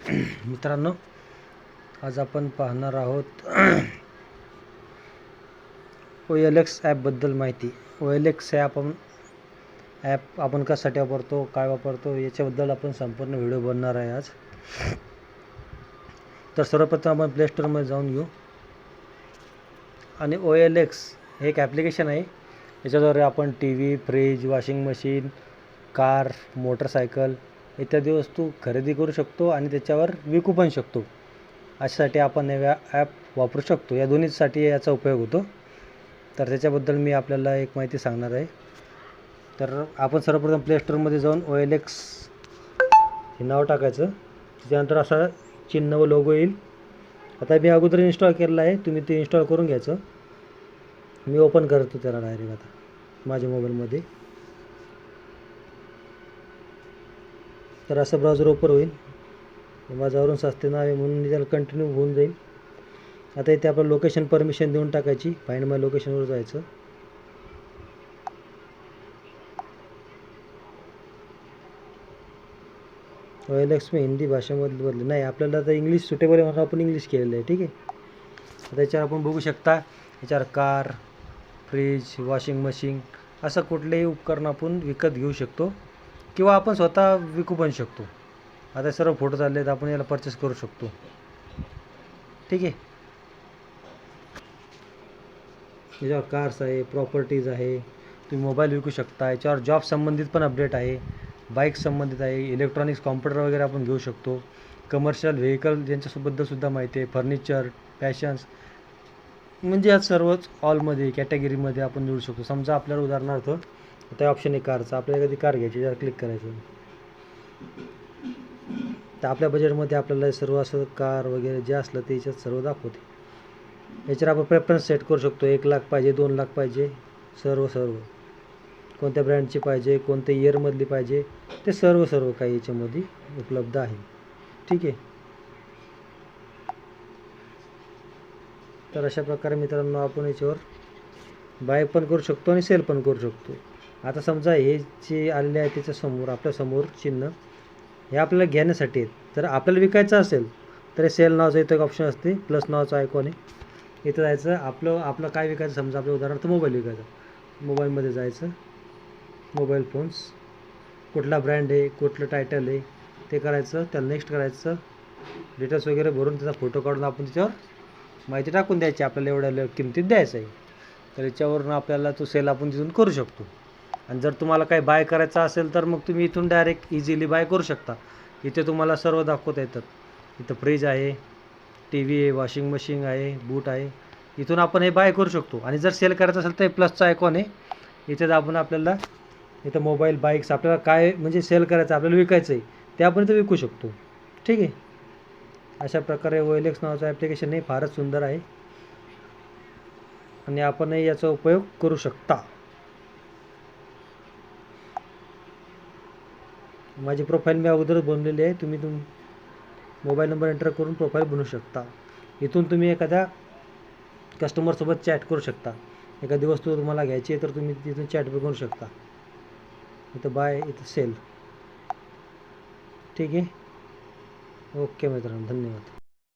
मित्रांनो, आज आपण पाहणार आहोत OLX ॲपबद्दल माहिती. OLX हे ॲप आपण कशासाठी वापरतो, काय वापरतो याच्याबद्दल आपण संपूर्ण व्हिडिओ बनणार आहे आज. तर सर्वप्रथम आपण प्ले स्टोअरमध्ये जाऊन घेऊ आणि OLX हे एक ॲप्लिकेशन आहे. याच्याद्वारे आपण TV, fridge, washing machine, car, motorcycle इत्यादी वस्तू खरेदी करू शकतो आणि त्याच्यावर विकू पण शकतो. अशासाठी आपण हे ॲप वापरू शकतो. या दोन्हीसाठी याचा उपयोग होतो. तर त्याच्याबद्दल मी आपल्याला एक माहिती सांगणार आहे. तर आपण सर्वप्रथम प्ले स्टोअरमध्ये जाऊन OLX हे नाव टाकायचं. त्याच्यानंतर असा चिन्ह व लोगो येईल. आता मी अगोदर इन्स्टॉल केलेलं आहे, तुम्ही ते इन्स्टॉल करून घ्यायचं. मी ओपन करतो त्याला डायरेक्ट आता माझ्या मोबाईलमध्ये. तर असं ब्राउझर ओपन होईल. माझ्यावरून सस्ते नाव आहे म्हणून मी त्याला कंटिन्यू होऊन जाईल. आता इथे आपलं लोकेशन परमिशन देऊन टाकायची. फाइंड माय लोकेशनवर जायचं. OLX मी हिंदी भाषेमध्ये बदले नाही, आपल्याला आता इंग्लिश सुटेबल आहे म्हणून आपण इंग्लिश केलेलं आहे. ठीक आहे. आता याच्यावर आपण बघू शकता, याच्यावर कार, फ्रीज, वॉशिंग मशीन असं कुठलेही उपकरण आपण विकत घेऊ शकतो किंवा आपण स्वतः विकू पण शकतो. आता सर्व फोटो चालले आहेत, आपण याला परचेस करू शकतो. ठीक आहे. याच्यावर कार्स आहे, प्रॉपर्टीज आहे, तुम्ही मोबाईल विकू शकता. याच्यावर जॉब संबंधित पण अपडेट आहे, बाईक संबंधित आहे, इलेक्ट्रॉनिक्स कॉम्प्युटर वगैरे आपण घेऊ शकतो. कमर्शियल व्हेकल यांच्यासोबतसुद्धा माहिती आहे, फर्निचर, फॅशन्स, म्हणजे यात सर्वच ऑलमध्ये कॅटेगरीमध्ये आपण निवडू शकतो. समजा आपल्याला उदाहरणार्थ आता ऑप्शन आहे कारचा, आपल्याला एखादी कार घ्यायची, जर क्लिक करायचं तर आपल्या बजेटमध्ये आपल्याला सर्व असं कार वगैरे जे असलं ते याच्यात सर्व दाखवते. याच्यावर आपण प्रेफरन्स सेट करू शकतो. 1 लाख पाहिजे, 2 लाख पाहिजे, सर्व कोणत्या ब्रँडची पाहिजे, कोणत्या इयरमधली पाहिजे, ते सर्व काही याच्यामध्ये उपलब्ध आहे. ठीक आहे. तर अशा प्रकारे मित्रांनो आपण याच्यावर बाय पण करू शकतो आणि सेल पण करू शकतो. आता समजा हे जे आलेले आहे त्याच्यासमोर आपल्यासमोर चिन्ह हे आपल्याला घेण्यासाठी आहेत. जर आपल्याला विकायचं असेल तर सेल नावाचं इथं एक ऑप्शन असते, प्लस नावाचा आयकॉन आहे. इथं जायचं, आपलं काय विकायचं, समजा आपलं उदाहरणार्थ मोबाईल विकायचा. मोबाईलमध्ये जायचं, मोबाईल फोन्स, कुठला ब्रँड आहे, कुठलं टायटल आहे ते करायचं. त्याला नेक्स्ट करायचं, डिटेल्स वगैरे भरून त्याचा फोटो काढून आपण त्याच्यावर माहिती टाकून द्यायची, आपल्याला एवढ्या किमतीत द्यायचं आहे. तर याच्यावरून आपल्याला तो सेल आपण तिथून करू शकतो. आणि जर तुम्हाला काही बाय करायचं असेल तर मग तुम्ही इथून डायरेक्ट इझिली बाय करू शकता. इथे तुम्हाला सर्व दाखवता येतात. इथं फ्रीज आहे, TV आहे, वॉशिंग मशीन आहे, बूट आहे. इथून आपण हे बाय करू शकतो. आणि जर सेल करायचं असेल तर प्लसचा आयकॉन आहे, इथे आपण आपल्याला इथं मोबाईल, बाईक्स आपल्याला काय म्हणजे सेल करायचं, आपल्याला विकायचं आहे ते आपण इथं विकू शकतो. ठीक आहे. अशा प्रकारे OLX नावाचं ॲप्लिकेशन हे फारच सुंदर आहे आणि आपणही याचा उपयोग करू शकता. माझी प्रोफाईल मी अगोदरच बनवलेली आहे. तुम्ही मोबाईल नंबर एंटर करून प्रोफाईल बनवू शकता. इथून तुम्ही एखाद्या कस्टमरसोबत चॅट करू शकता. एखादी वस्तू तुम्हाला घ्यायची आहे तर तुम्ही तिथून चॅट पण करू शकता. इथं बाय, इथं सेल. ठीक आहे. ओके मित्रांनो, धन्यवाद.